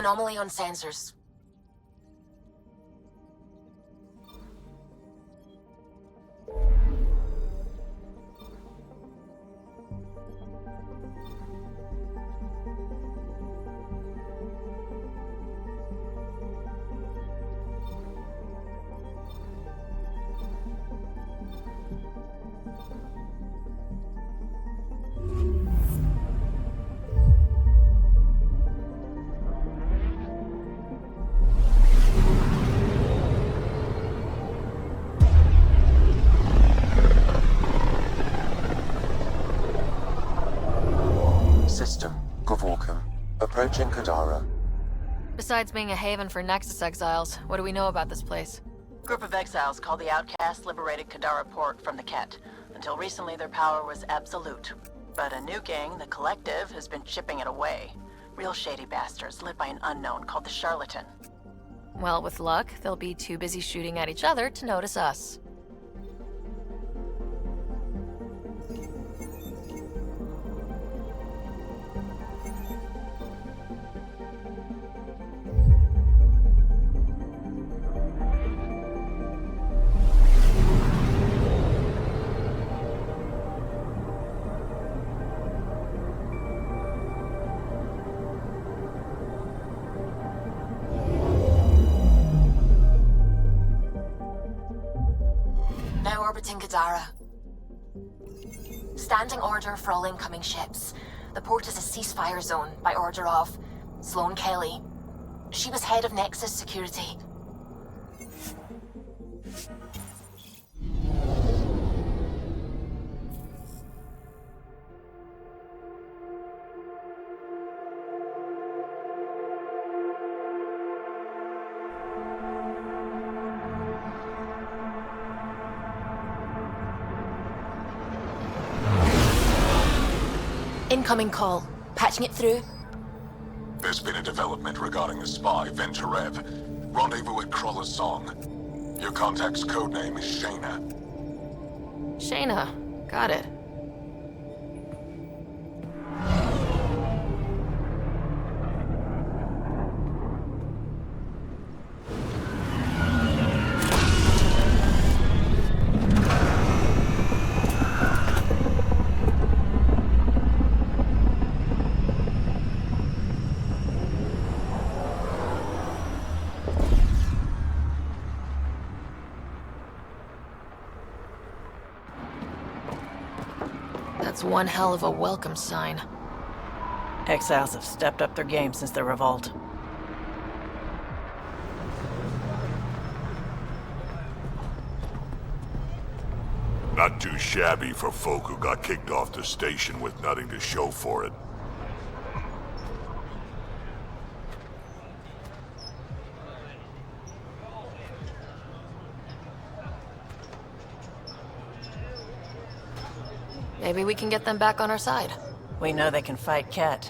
anomaly on sensors. Approaching Kadara. Besides being a haven for Nexus exiles, what do we know about this place? Group of exiles called the Outcasts liberated Kadara port from the Ket. Until recently, their power was absolute. But a new gang, the Collective, has been chipping it away. Real shady bastards led by an unknown called the Charlatan. Well, with luck, they'll be too busy shooting at each other to notice us. Now orbiting Kadara. Standing order for all incoming ships. The port is a ceasefire zone by order of Sloane Kelly. She was head of Nexus security. Incoming call. Patching it through. There's been a development regarding the spy, Venturev. Rendezvous at Crawler's Song. Your contact's codename is Shayna. Shayna. Got it. That's one hell of a welcome sign. Exiles have stepped up their game since the revolt. Not too shabby for folk who got kicked off the station with nothing to show for it. Maybe we can get them back on our side. We know they can fight Ket.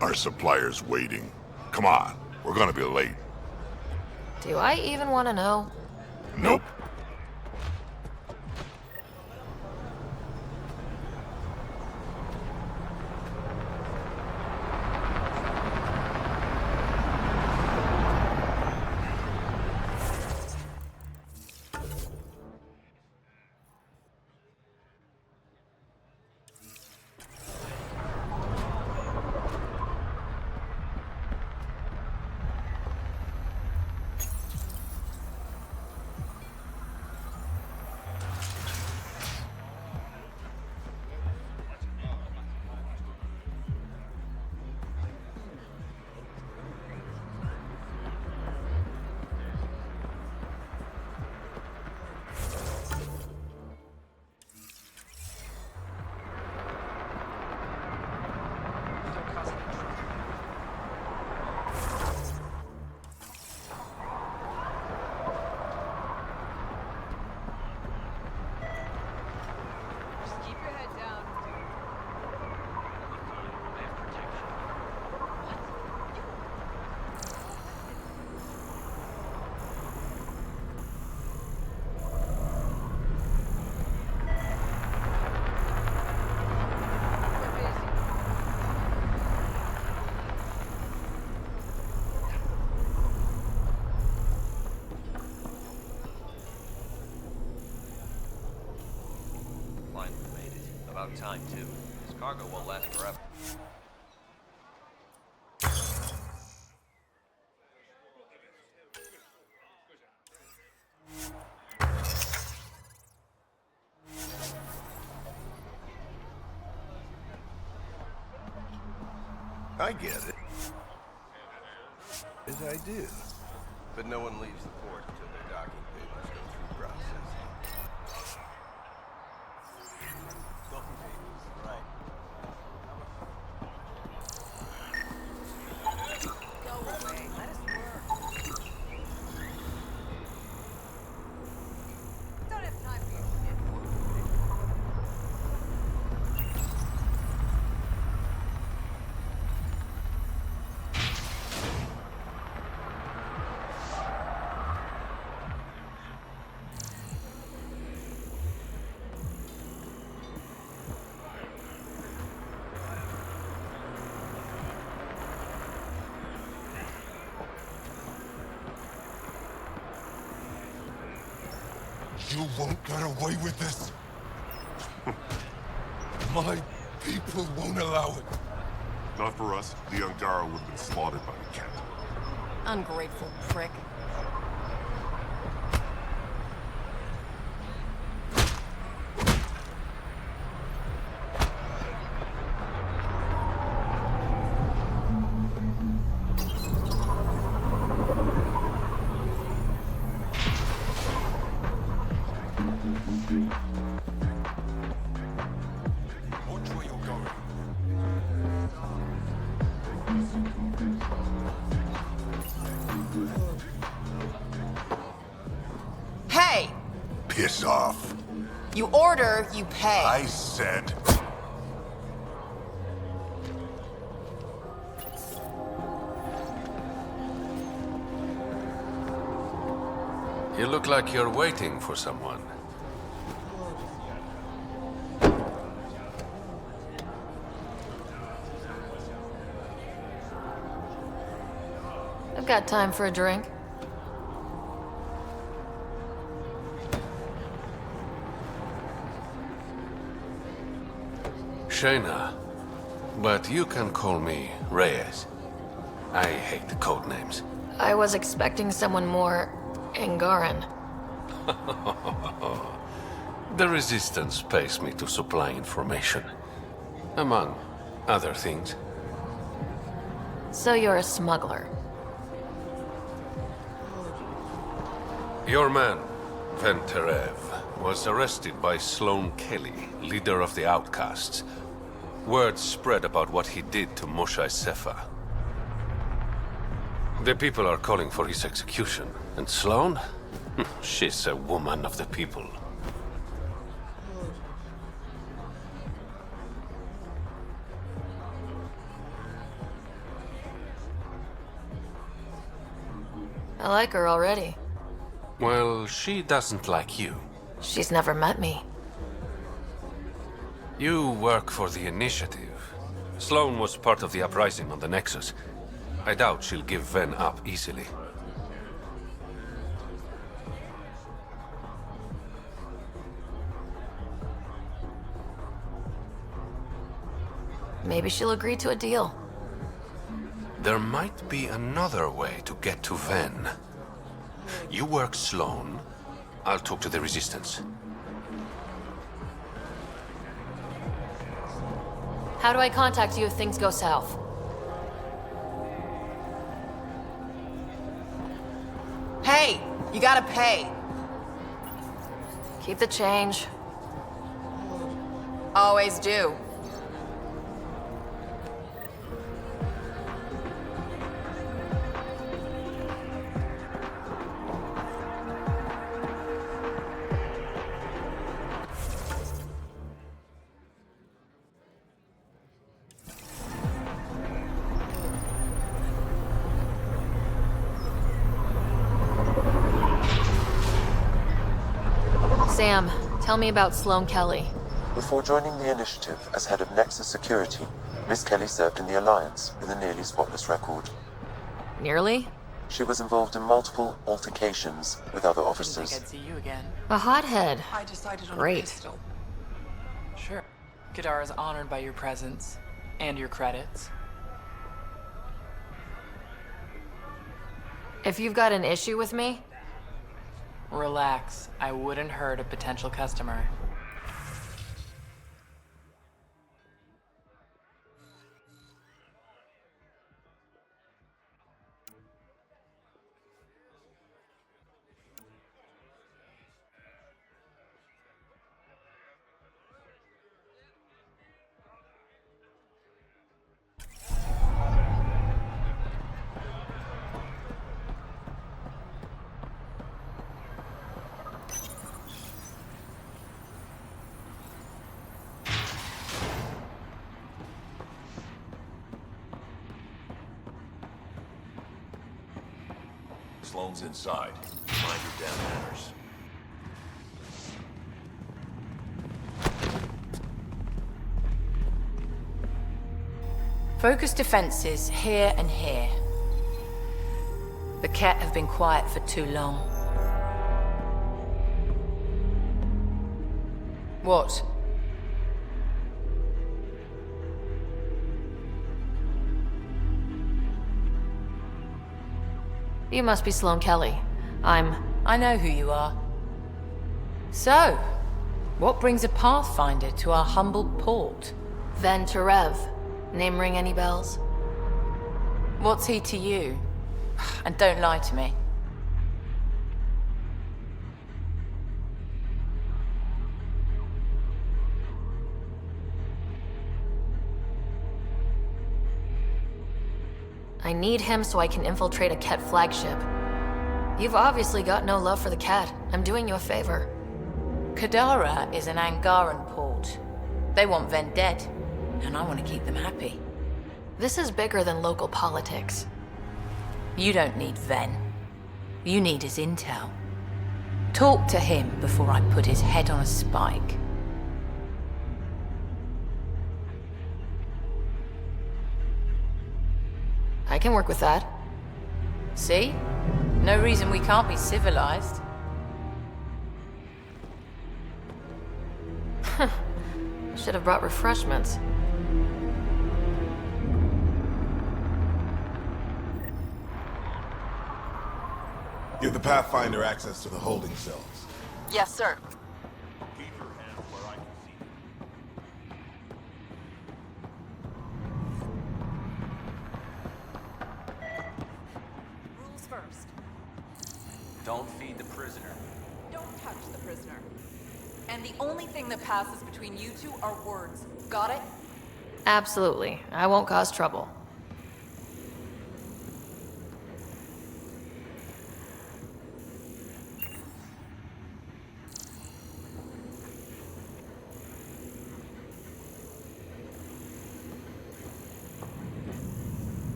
Our supplier's waiting. Come on, we're gonna be late. Do I even want to know? Nope. long time, too. This cargo won't last forever. I get it. As I do. But no one leaves the port until their docking papers go through processing. Docking papers, right. Go away. Let us work. Don't have time for your shit. You won't get away with this. My people won't allow it. Not for us. The Angara would have been slaughtered by the cat. Ungrateful prick. Watch where you're going. Hey! Piss off. You order, you pay. I said. You look like you're waiting for someone. I've got time for a drink. Shayna, but you can call me Reyes. I hate the code names. I was expecting someone more Angaran. The Resistance pays me to supply information, among other things. So you're a smuggler. Your man, Venterev, was arrested by Sloane Kelly, leader of the Outcasts. Word spread about what he did to Moshe Sefa. The people are calling for his execution. And Sloane? She's a woman of the people. I like her already. Well, she doesn't like you. She's never met me. You work for the Initiative. Sloane was part of the uprising on the Nexus. I doubt she'll give Ven up easily. Maybe she'll agree to a deal. There might be another way to get to Ven. You work Sloane. I'll talk to the Resistance. How do I contact you if things go south? Hey! You gotta pay. Keep the change. Always do. Sam, tell me about Sloane Kelly. Before joining the initiative as head of Nexus Security, Miss Kelly served in the Alliance with a nearly spotless record. Nearly? She was involved in multiple altercations with other Didn't officers. think I'd see you again. A hothead. I decided on Great. a pistol. Sure. Kadara is honored by your presence and your credits. If you've got an issue with me, Relax, I wouldn't hurt a potential customer. Sloane's inside. Mind your damn manners. Focus defenses here and here. The Ket have been quiet for too long. What? you must be Sloane Kelly. I know who you are. So, what brings a Pathfinder to our humble port? Ven Terev. Name ring any bells? What's he to you? And don't lie to me. I need him so I can infiltrate a Ket flagship. You've obviously got no love for the Ket. I'm doing you a favor. Kadara is an Angaran port. They want Ven dead, and I want to keep them happy. This is bigger than local politics. You don't need Ven. You need his intel. Talk to him before I put his head on a spike. I can work with that. See? No reason we can't be civilized. Should have brought refreshments. Give the Pathfinder access to the holding cells. Yes, sir. Keep your hands where I can see them. Rules first. Don't feed the prisoner. Don't touch the prisoner. And the only thing that passes between you two are words. Got it? Absolutely. I won't cause trouble.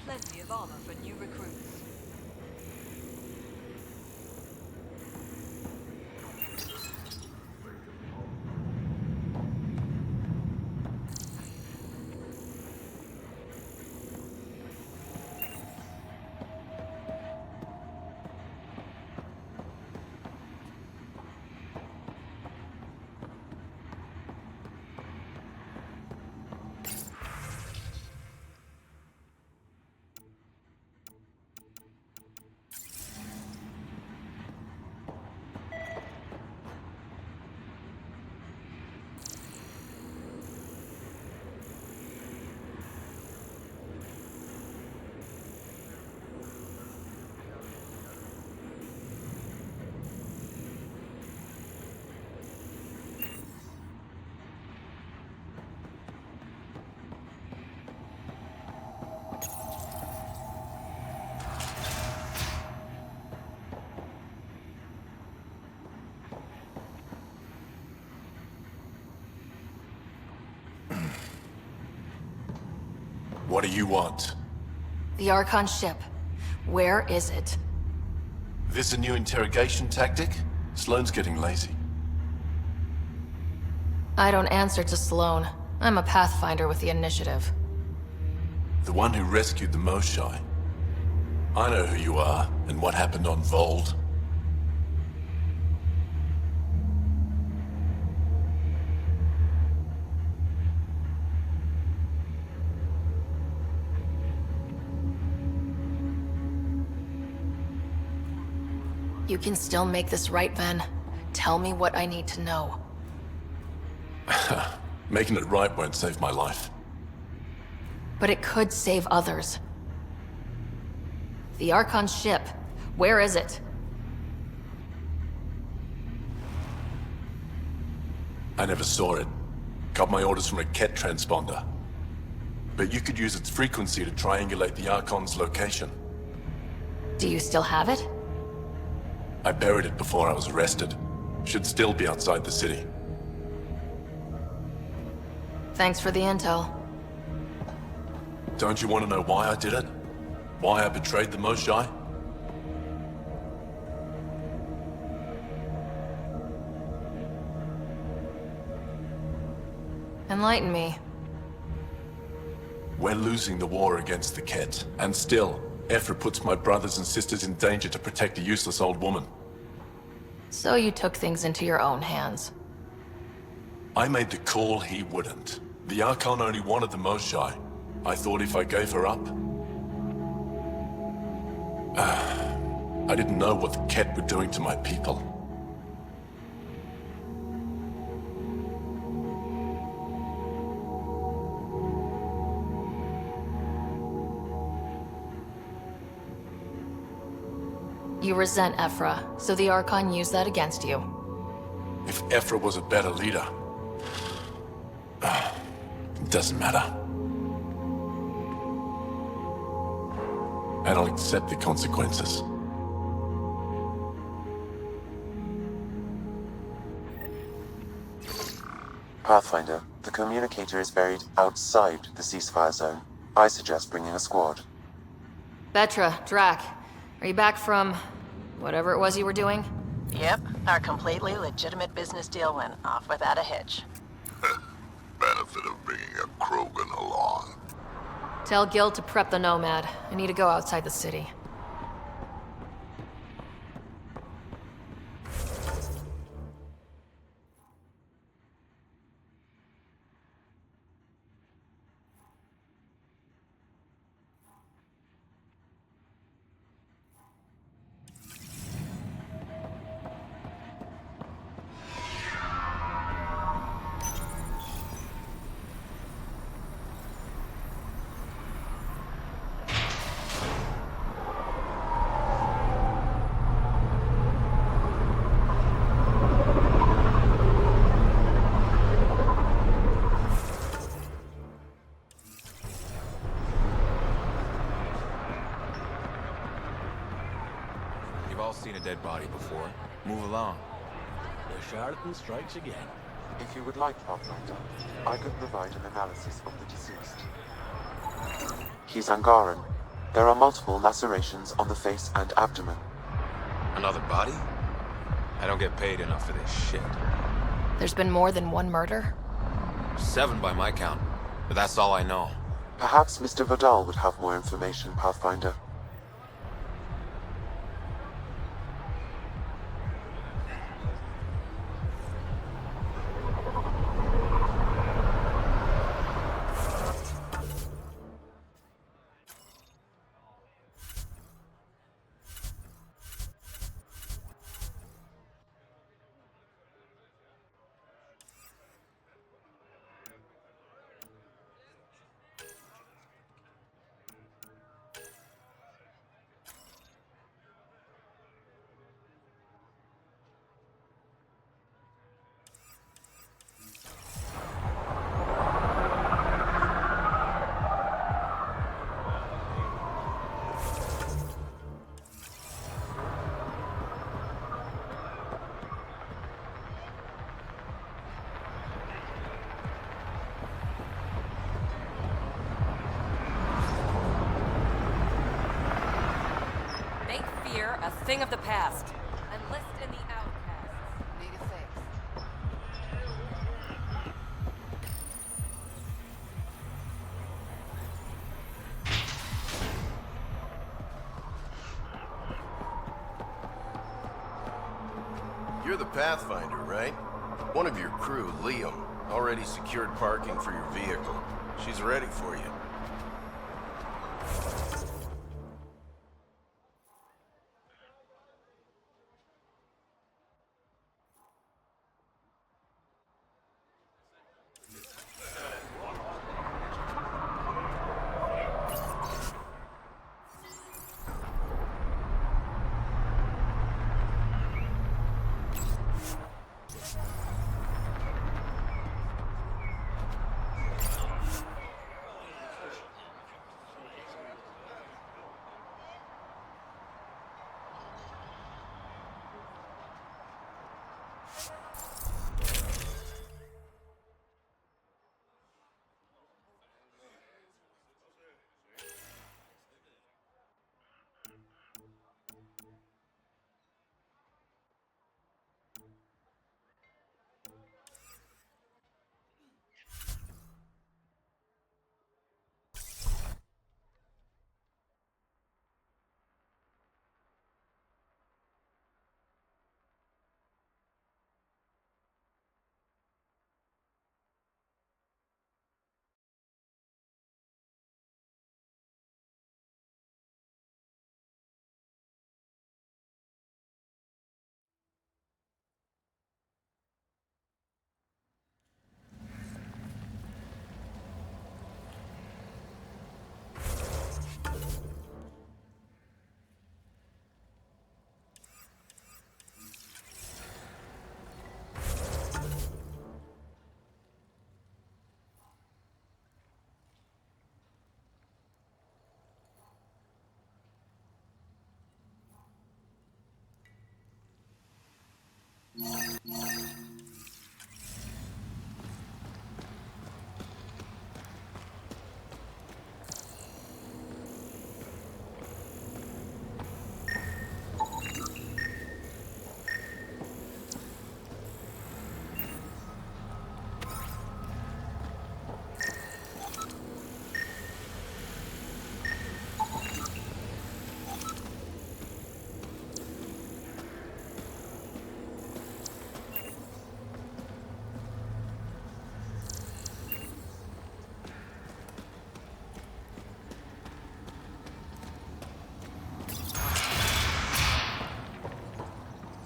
Plenty of armor for new recruits. What do you want? The Archon ship. Where is it? This a new interrogation tactic? Sloane's getting lazy. I don't answer to Sloane. I'm a Pathfinder with the initiative. The one who rescued the Moshai. I know who you are, and what happened on Vold. You can still make this right, Ven. Tell me what I need to know. Making it right won't save my life. But it could save others. The Archon ship. Where is it? I never saw it. Got my orders from a Ket transponder. But you could use its frequency to triangulate the Archon's location. Do you still have it? I buried it before I was arrested. Should still be outside the city. Thanks for the intel. Don't you want to know why I did it? Why I betrayed the Moshai? Enlighten me. We're losing the war against the Ket, and still, Ephra puts my brothers and sisters in danger to protect a useless old woman. So you took things into your own hands. I made the call he wouldn't. The Archon only wanted the Moshai. I thought if I gave her up... I didn't know what the Ket were doing to my people. You resent Ephra, so the Archon used that against you. If Ephra was a better leader... it doesn't matter. And I'll accept the consequences. Pathfinder, the communicator is buried outside the ceasefire zone. I suggest bringing a squad. Betra, Drac, are you back from whatever it was you were doing? Yep, our completely legitimate business deal went off without a hitch. Benefit of bringing a Krogan along. Tell Gil to prep the Nomad. I need to go outside the city. Seen a dead body before. Move along. The charlatan strikes again. If you would like, Pathfinder, I could provide an analysis of the deceased. He's Angaran. There are multiple lacerations on the face and abdomen. Another body? I don't get paid enough for this shit. There's been more than one murder? 7 by my count, but that's all I know. Perhaps Mr. Vidal would have more information, Pathfinder. A thing of the past. Enlist in the outcast. You're the Pathfinder, right? One of your crew, Liam, already secured parking for your vehicle. She's ready for you.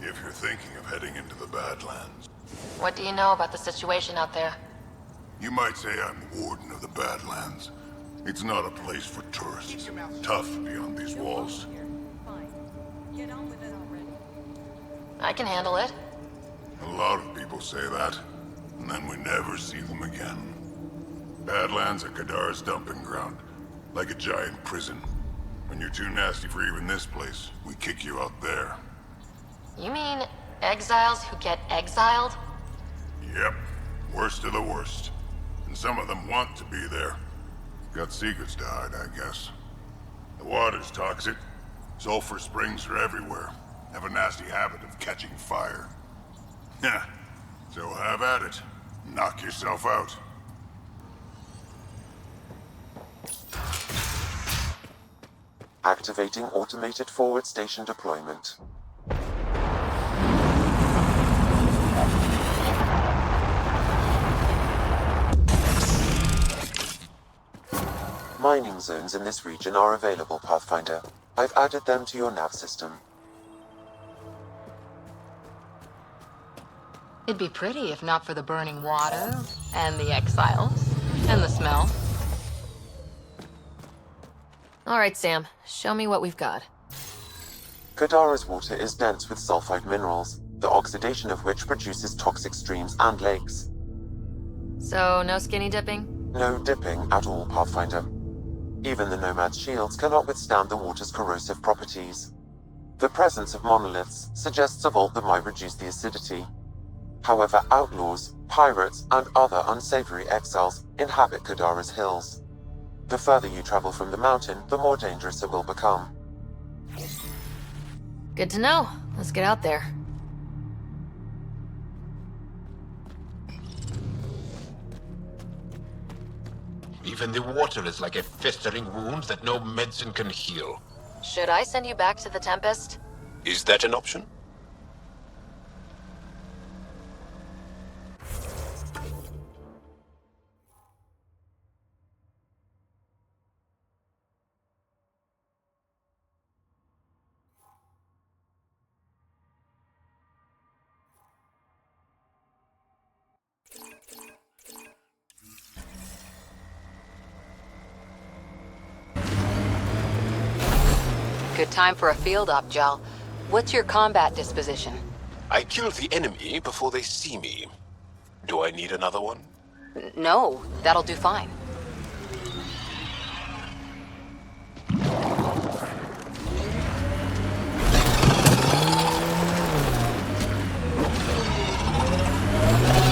If you're thinking of heading into the Badlands, What do you know about the situation out there? you might say I'm Warden of the Badlands. It's not a place for tourists. Tough beyond these walls. Get on with it already. I can handle it. A lot of people say that, and then we never see them again. Badlands are Kadara's dumping ground, like a giant prison. When you're too nasty for even this place, we kick you out there. You mean exiles who get exiled? Yep, worst of the worst. And some of them want to be there. Got secrets to hide, I guess. The water's toxic. Sulfur springs are everywhere. Have a nasty habit of catching fire. Yeah, so have at it. Knock yourself out. Activating automated forward station deployment. Mining zones in this region are available, Pathfinder. I've added them to your nav system. It'd be pretty if not for the burning water, and the exiles, and the smell. All right, Sam. Show me what we've got. Kadara's water is dense with sulfide minerals, the oxidation of which produces toxic streams and lakes. So, no skinny dipping? No dipping at all, Pathfinder. Even the Nomad's shields cannot withstand the water's corrosive properties. The presence of monoliths suggests a vault that might reduce the acidity. However, outlaws, pirates, and other unsavory exiles inhabit Kadara's hills. The further you travel from the mountain, the more dangerous it will become. Good to know. Let's get out there. Even the water is like a festering wound that no medicine can heal. Should I send you back to the Tempest? Is that an option? Good time for a field op, Jal. What's your combat disposition? I kill the enemy before they see me. Do I need another one? No, that'll do fine.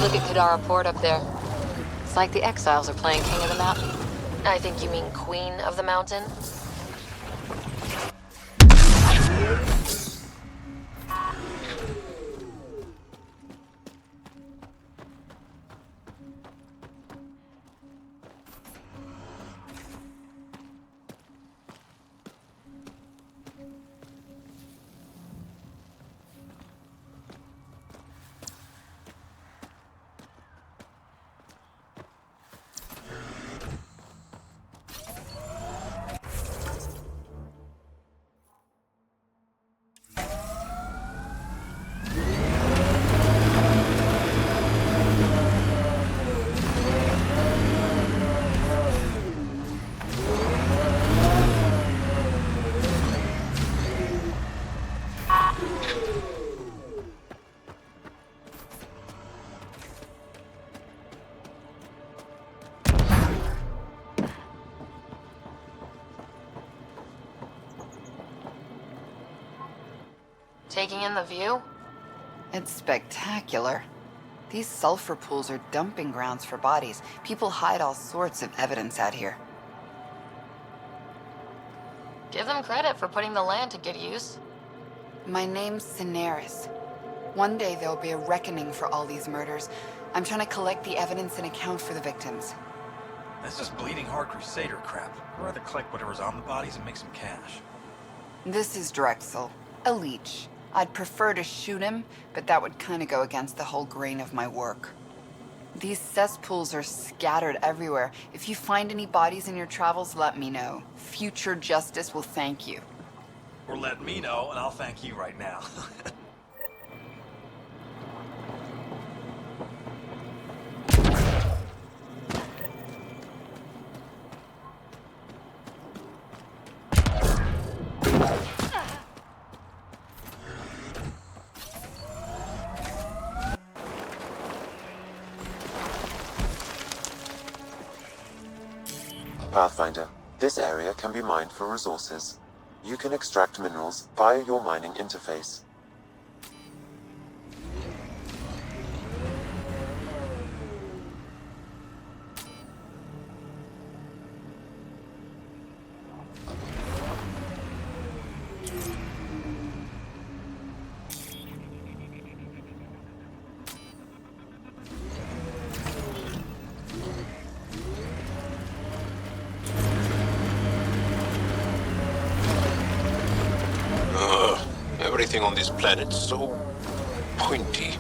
Look at Kadara Port up there. It's like the Exiles are playing King of the Mountain. I think you mean Queen of the Mountain? Taking in the view? It's spectacular. These sulfur pools are dumping grounds for bodies. People hide all sorts of evidence out here. Give them credit for putting the land to good use. My name's Cineris. One day there'll be a reckoning for all these murders. I'm trying to collect the evidence and account for the victims. That's just bleeding heart crusader crap. I'd rather collect whatever's on the bodies and make some cash. This is Drexel, a leech. I'd prefer to shoot him, but that would kind of go against the whole grain of my work. These cesspools are scattered everywhere. If you find any bodies in your travels, let me know. Future justice will thank you. Or let me know, and I'll thank you right now. Pathfinder, this area can be mined for resources. You can extract minerals via your mining interface. Everything on this planet's so pointy.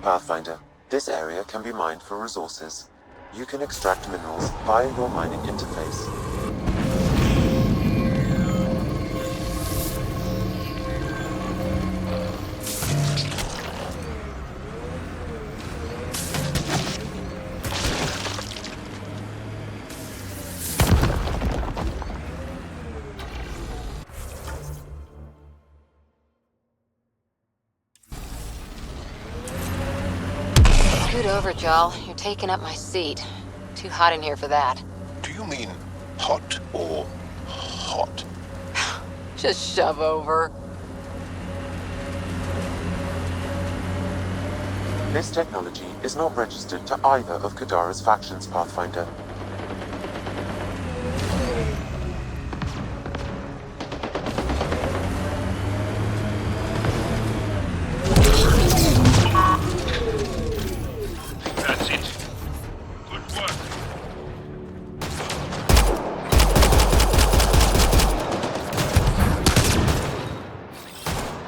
Pathfinder, this area can be mined for resources. You can extract minerals via your mining interface. Scoot over, Jal. You're taking up my seat. Too hot in here for that. Do you mean hot or hot? Just shove over. This technology is not registered to either of Kadara's factions, Pathfinder. That's it. Good work.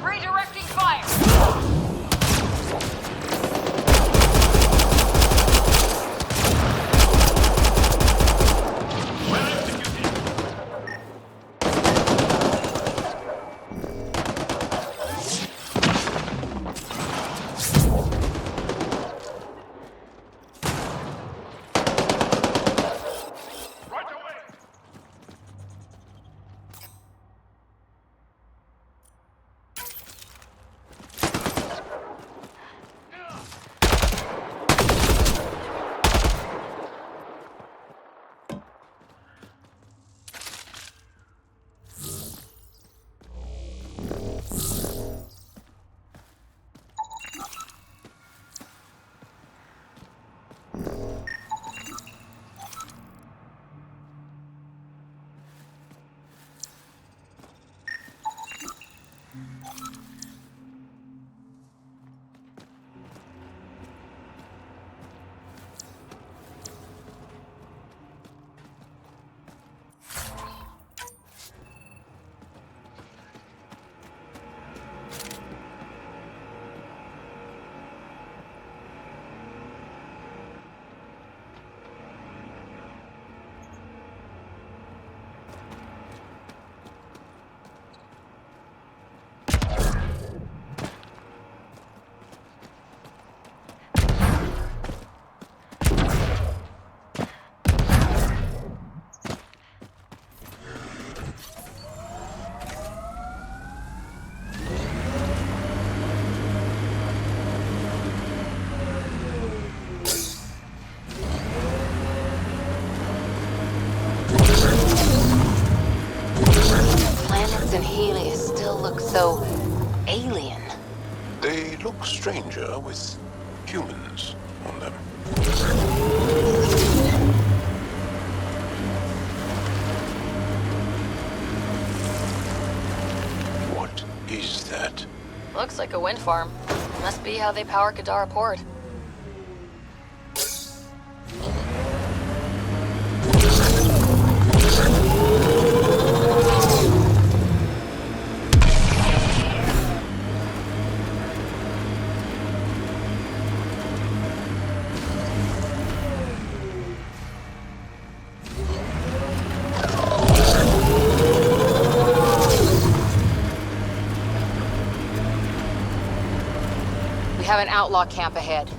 Redirecting fire! So alien. They look stranger with humans on them. What is that? Looks like a wind farm. Must be how they power Kadara Port. We have an outlaw camp ahead.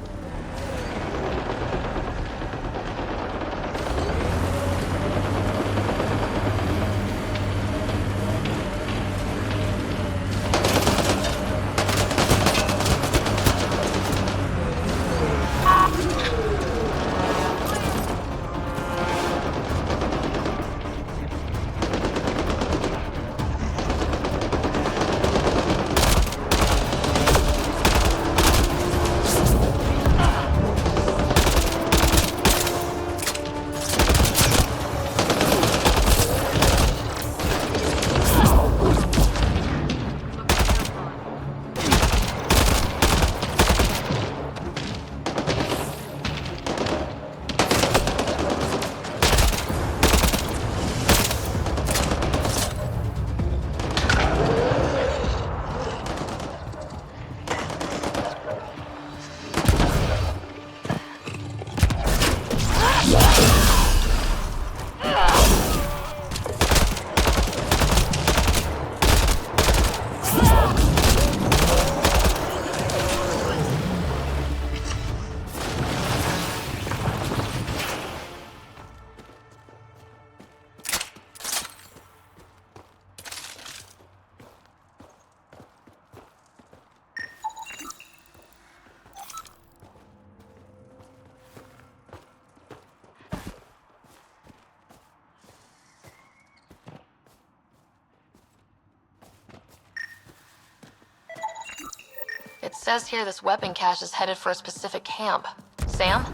Says here this weapon cache is headed for a specific camp. Sam?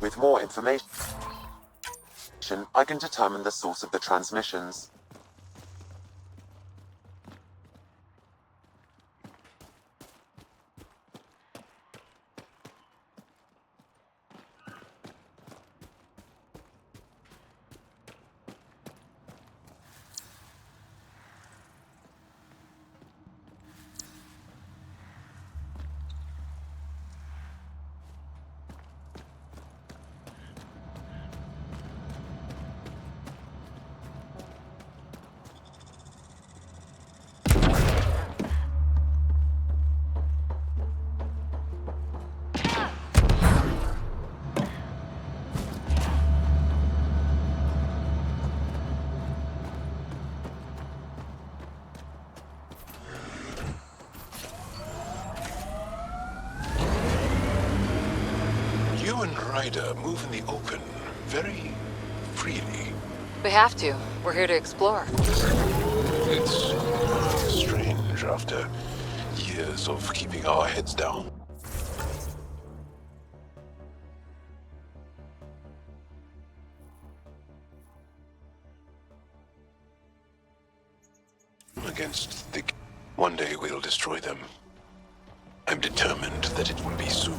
With more information, I can determine the source of the transmissions. Ryder move in the open very freely. We have to. We're here to explore. It's strange after years of keeping our heads down. Against thick. One day we'll destroy them. I'm determined that it will be soon.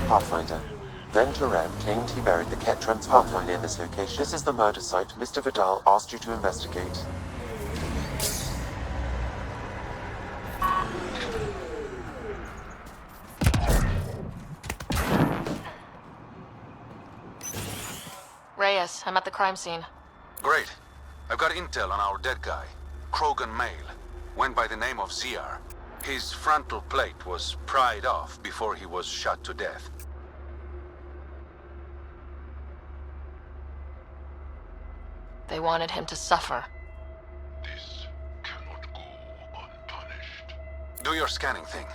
Pathfinder. Then Tereb claimed he buried the Ket transponder near this location. This is the murder site Mr. Vidal asked you to investigate. Reyes, I'm at the crime scene. Great. I've got intel on our dead guy. Krogan male. Went by the name of ZR. His frontal plate was pried off before he was shot to death. They wanted him to suffer. This cannot go unpunished. Do your scanning thing.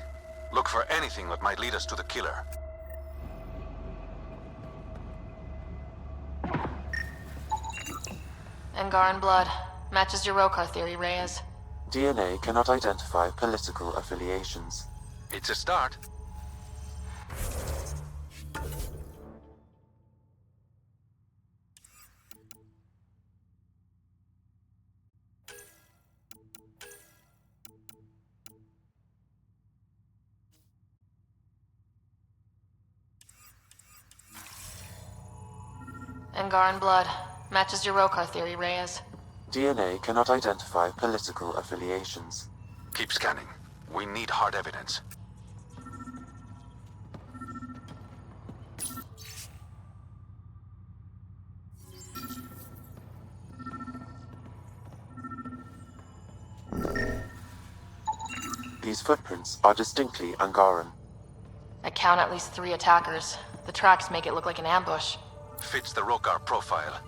Look for anything that might lead us to the killer. Angaran blood. Matches your Rokar theory, Reyes. DNA cannot identify political affiliations. It's a start. Angaran blood. Matches your Rokar theory, Reyes. DNA cannot identify political affiliations. Keep scanning. We need hard evidence. These footprints are distinctly Angaran. I count at least 3 attackers. The tracks make it look like an ambush. Fits the Rokar profile.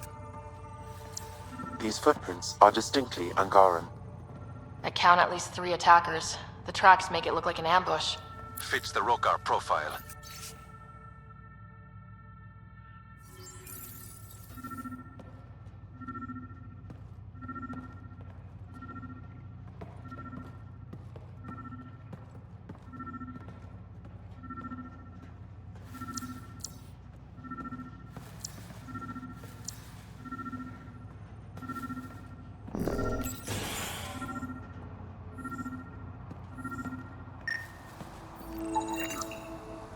These footprints are distinctly Angaran. I count at least 3 attackers. The tracks make it look like an ambush. Fits the Rokar profile.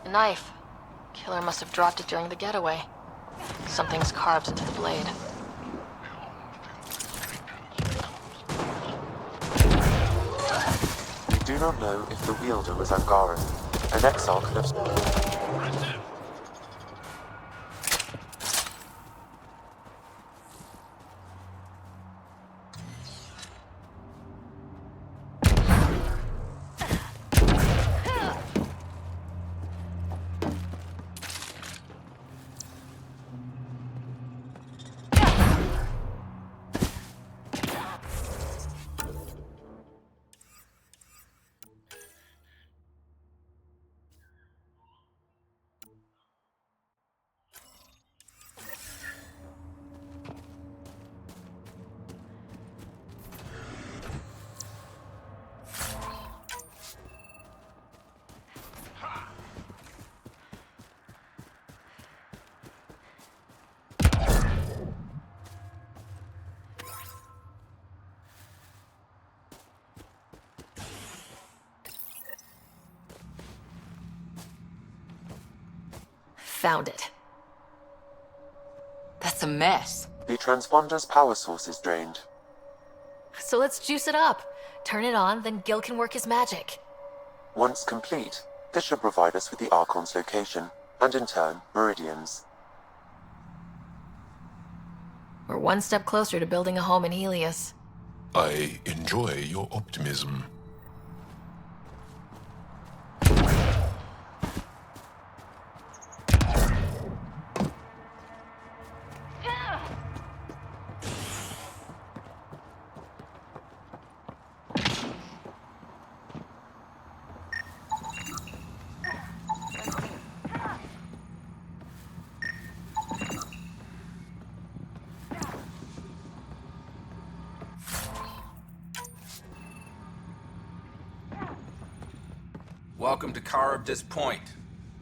A knife. Killer must have dropped it during the getaway. Something's carved into the blade. do not know if the wielder was Angaran. An exile could have... Found it. That's a mess. The transponder's power source is drained. So let's juice it up. Turn it on, then Gil can work his magic. Once complete, this should provide us with the Archon's location, and in turn, Meridian's. We're one step closer to building a home in Helios. I enjoy your optimism. Welcome to Charybdis Point.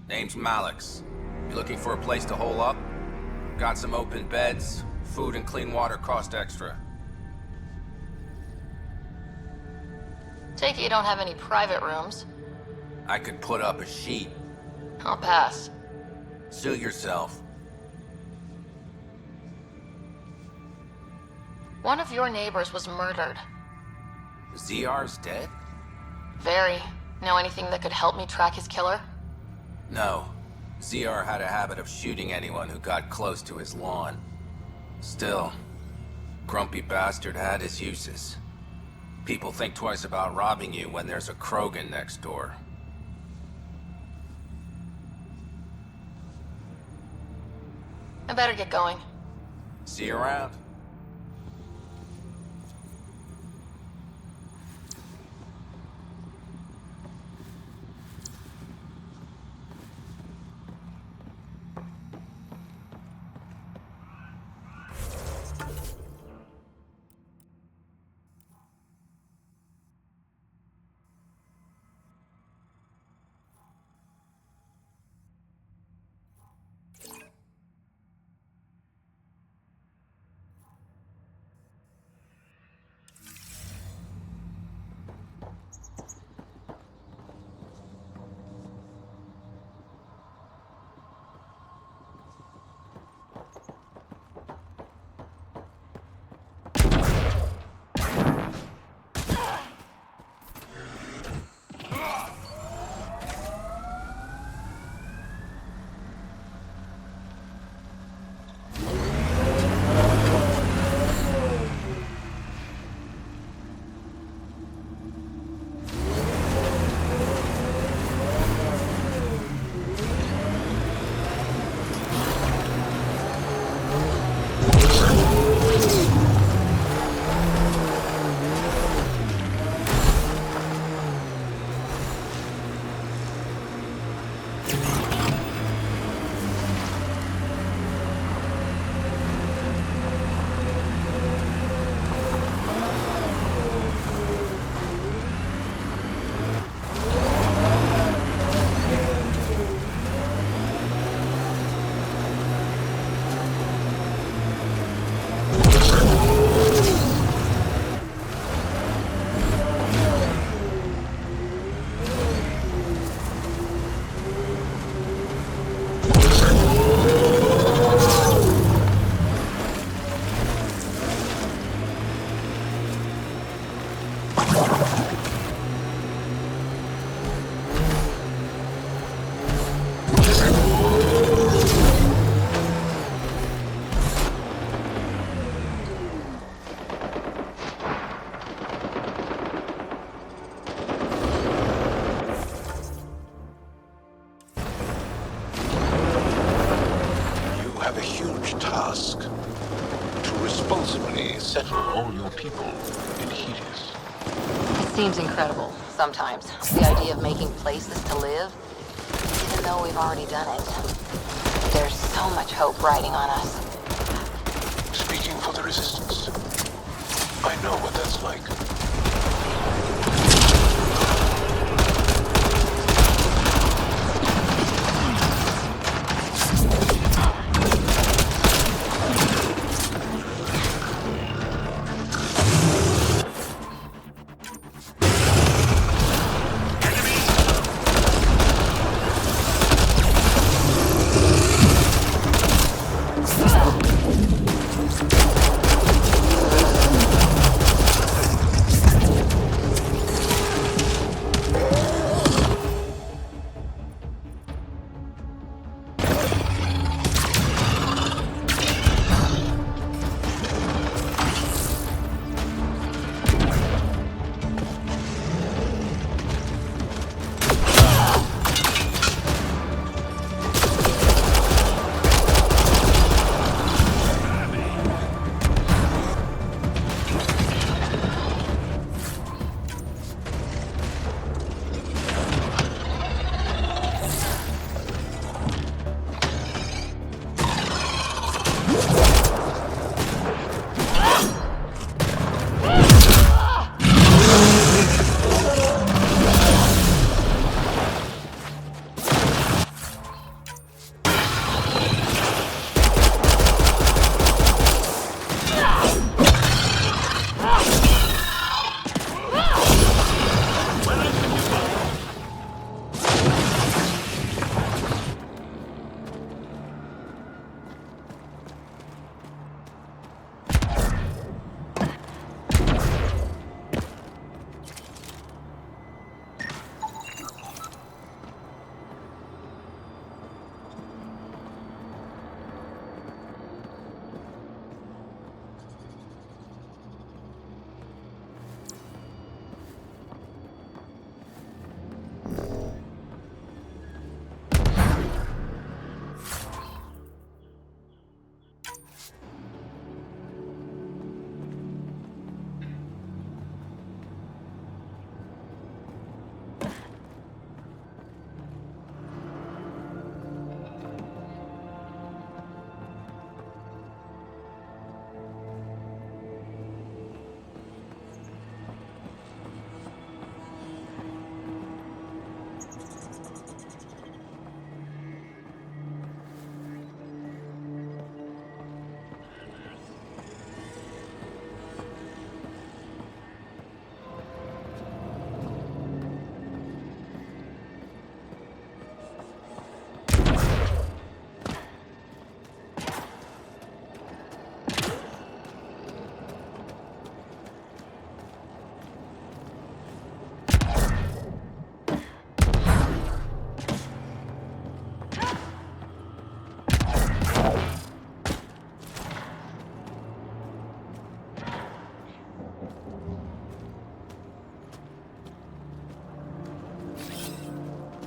Name's Malix. You looking for a place to hole up? Got some open beds. Food and clean water cost extra. Take it you don't have any private rooms. I could put up a sheet. I'll pass. Suit yourself. One of your neighbors was murdered. ZR's dead? Very. Know anything that could help me track his killer? No. ZR had a habit of shooting anyone who got close to his lawn. Still, grumpy bastard had his uses. People think twice about robbing you when there's a Krogan next door. I better get going. See you around. have a huge task. To responsibly settle all your people in Helios. It seems incredible, sometimes. The idea of making places to live, even though we've already done it. There's so much hope riding on us. Speaking for the Resistance, I know what that's like.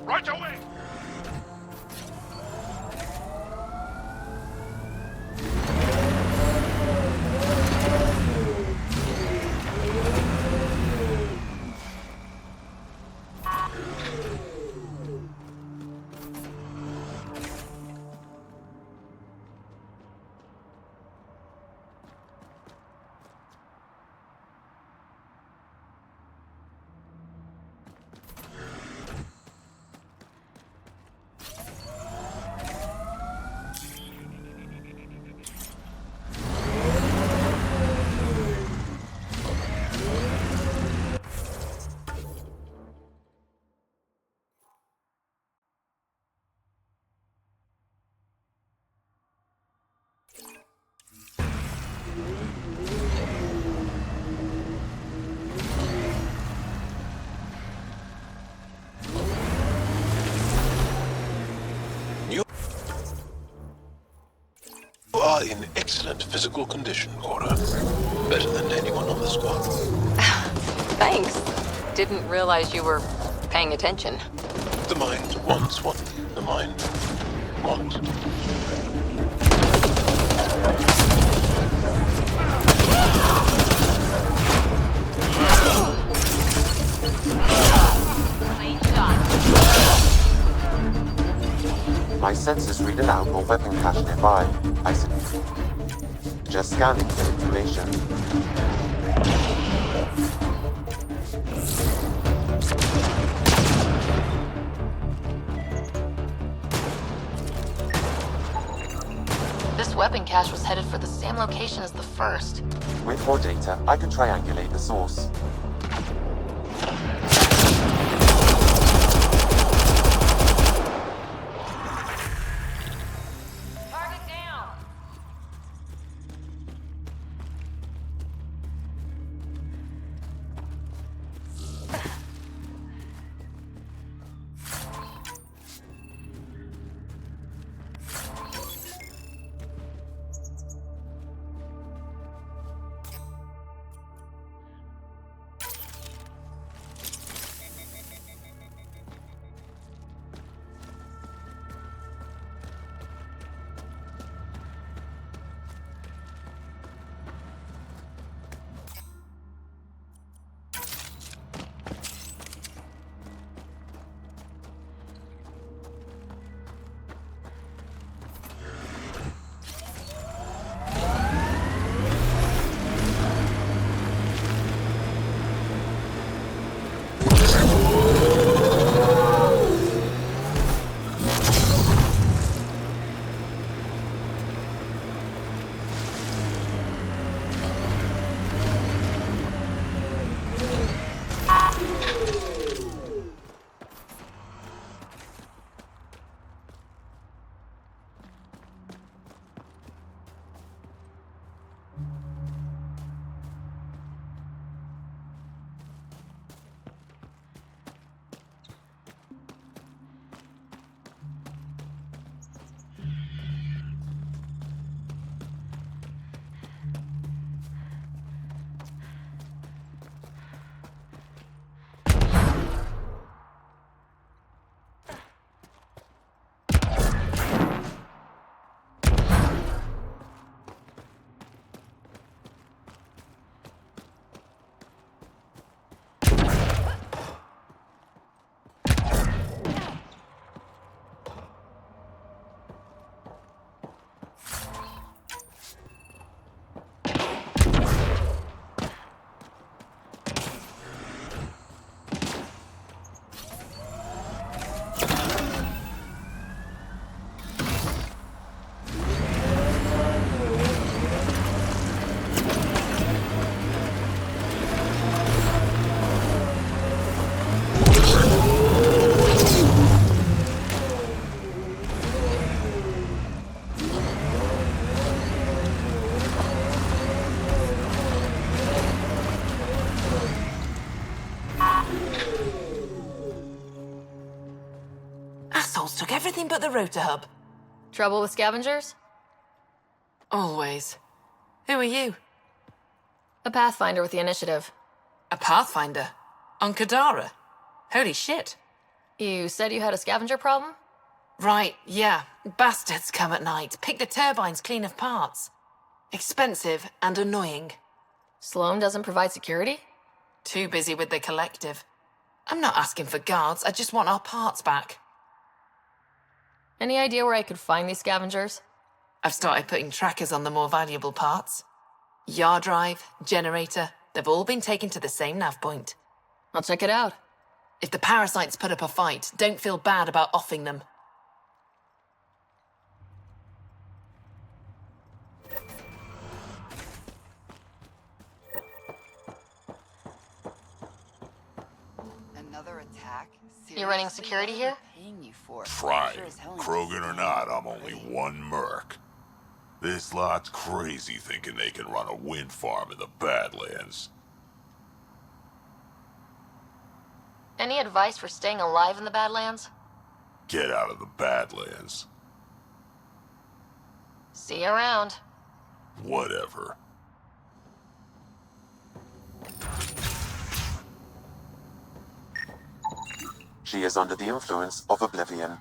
Right away! You are in excellent physical condition, Cora. Better than anyone on the squad. Thanks. Didn't realize you were paying attention. The mind wants what the mind wants. My sensors read an outlaw weapon cache nearby. I said, just scanning for information. This weapon cache was headed for the same location as the first. With more data, I can triangulate the source. Took everything but the rotor hub. Trouble with scavengers? Always. Who are you? A Pathfinder with the initiative. A Pathfinder? On Kadara? Holy shit. You said you had a scavenger problem? Right, yeah. Bastards come at night, pick the turbines clean of parts. Expensive and annoying. Sloane doesn't provide security? Too busy with the collective. I'm not asking for guards, I just want our parts back. Any idea where I could find these scavengers? I've started putting trackers on the more valuable parts. Yard drive, generator, they've all been taken to the same nav point. I'll check it out. If the parasites put up a fight, don't feel bad about offing them. Another attack? You're running security here? Trying. Krogan or not, I'm only one merc. This lot's crazy thinking they can run a wind farm in the Badlands. Any advice for staying alive in the Badlands? Get out of the Badlands. See you around. Whatever. She is under the influence of oblivion.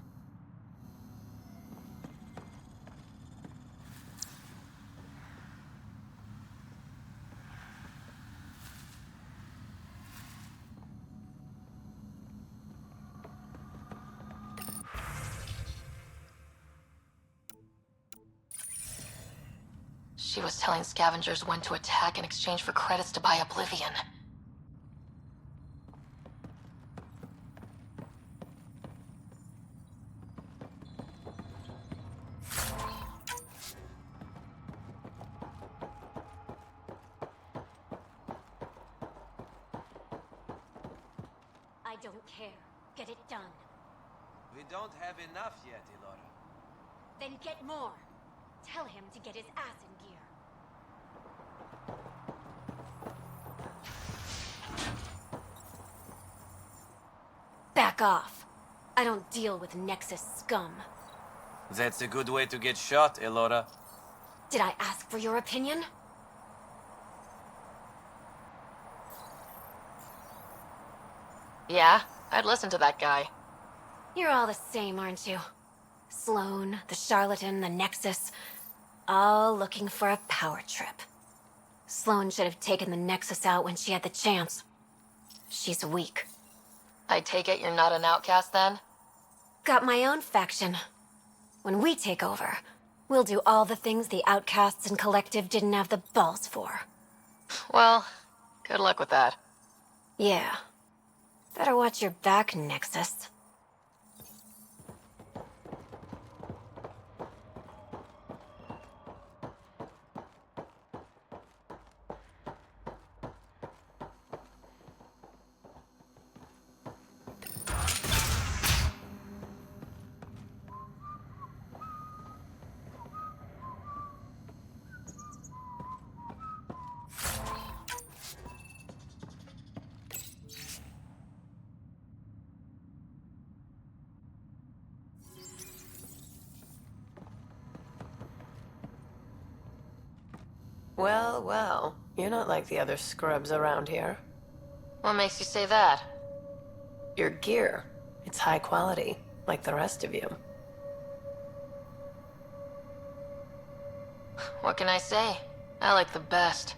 She was telling scavengers when to attack in exchange for credits to buy Oblivion. I don't care. Get it done. We don't have enough yet, Elora. Then get more. Tell him to get his ass in gear. Back off. I don't deal with Nexus scum. That's a good way to get shot, Elora. Did I ask for your opinion? Yeah, I'd listen to that guy. You're all the same, aren't you? Sloane, the charlatan, the Nexus, all looking for a power trip. Sloane should have taken the Nexus out when she had the chance. She's weak. I take it you're not an outcast then? Got my own faction. When we take over, we'll do all the things the outcasts and collective didn't have the balls for. Well, good luck with that. Yeah. Better watch your back, Nexus. Well, well. You're not like the other scrubs around here. What makes you say that? Your gear. It's high quality, like the rest of you. What can I say? I like the best.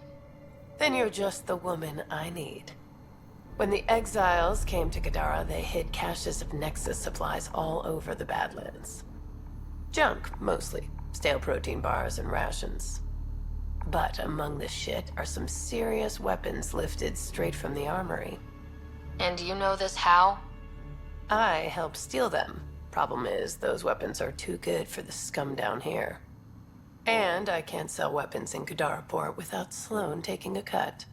Then you're just the woman I need. When the exiles came to Kadara, they hid caches of Nexus supplies all over the Badlands. Junk, mostly. Stale protein bars and rations. But among the shit are some serious weapons lifted straight from the armory. And you know this how? I helped steal them. Problem is, those weapons are too good for the scum down here. And I can't sell weapons in Kadara Port without Sloane taking a cut.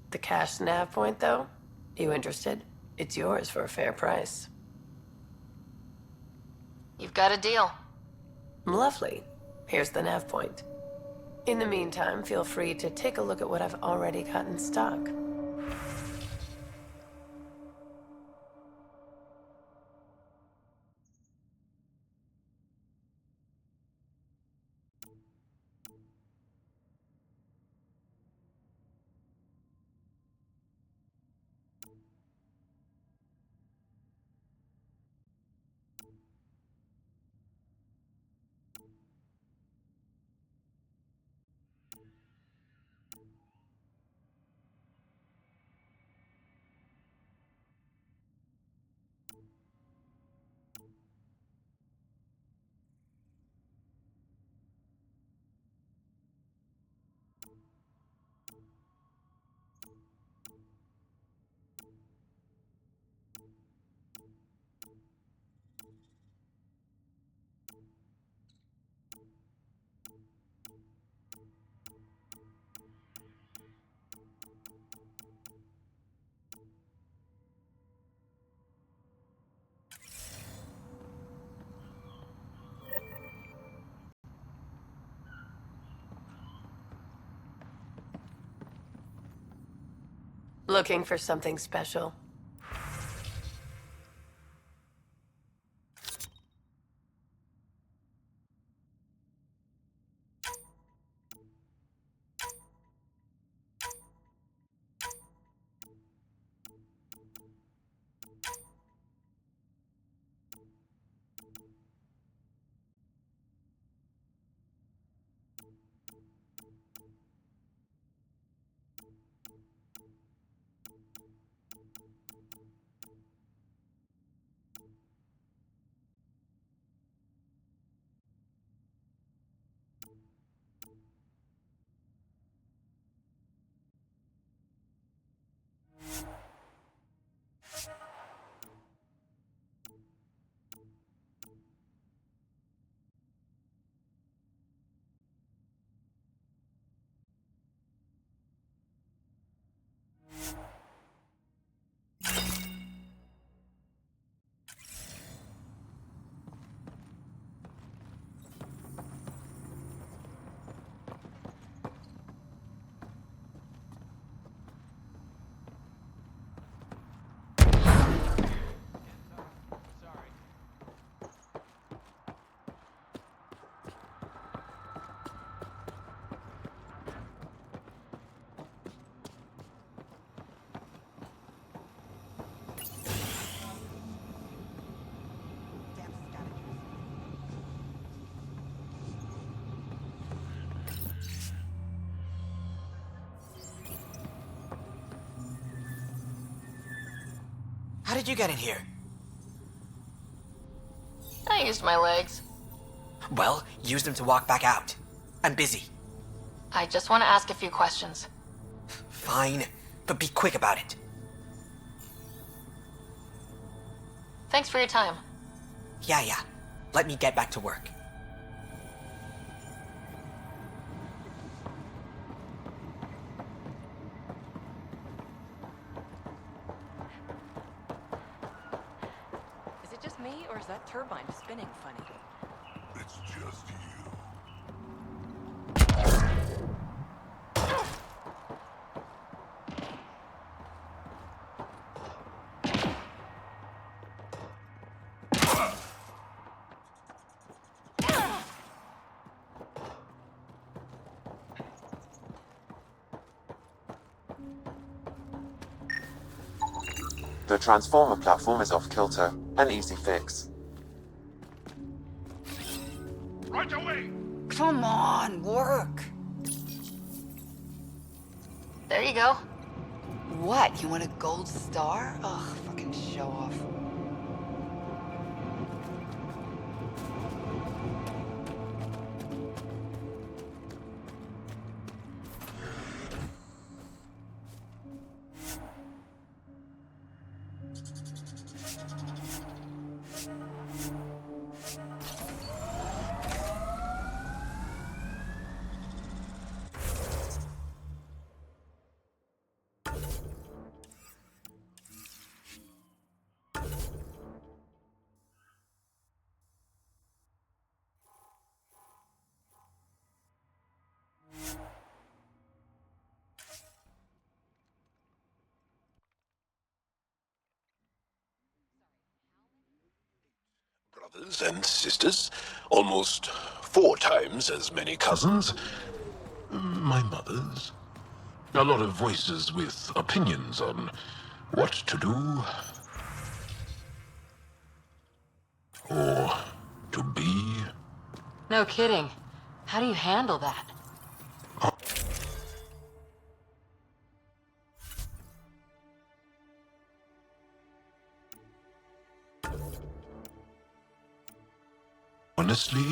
The cash nav point, though? You interested? It's yours for a fair price. You've got a deal. Lovely. Here's the nav point. In the meantime, feel free to take a look at what I've already got in stock. Looking for something special? did you get in here? I used my legs. Well, use them to walk back out. I'm busy. I just want to ask a few questions. Fine, but be quick about it. Thanks for your time. Yeah. Let me get back to work. Is it just me, or is that turbine spinning funny? It's just you. The transformer platform is off kilter, an easy fix. Right away! Come on, work. There you go. What? You want a gold star? Ugh, fucking show off. Brothers and sisters, almost 4 times as many cousins. My mother's. A lot of voices with opinions on what to do or to be. No kidding. How do you handle that? Honestly,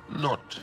not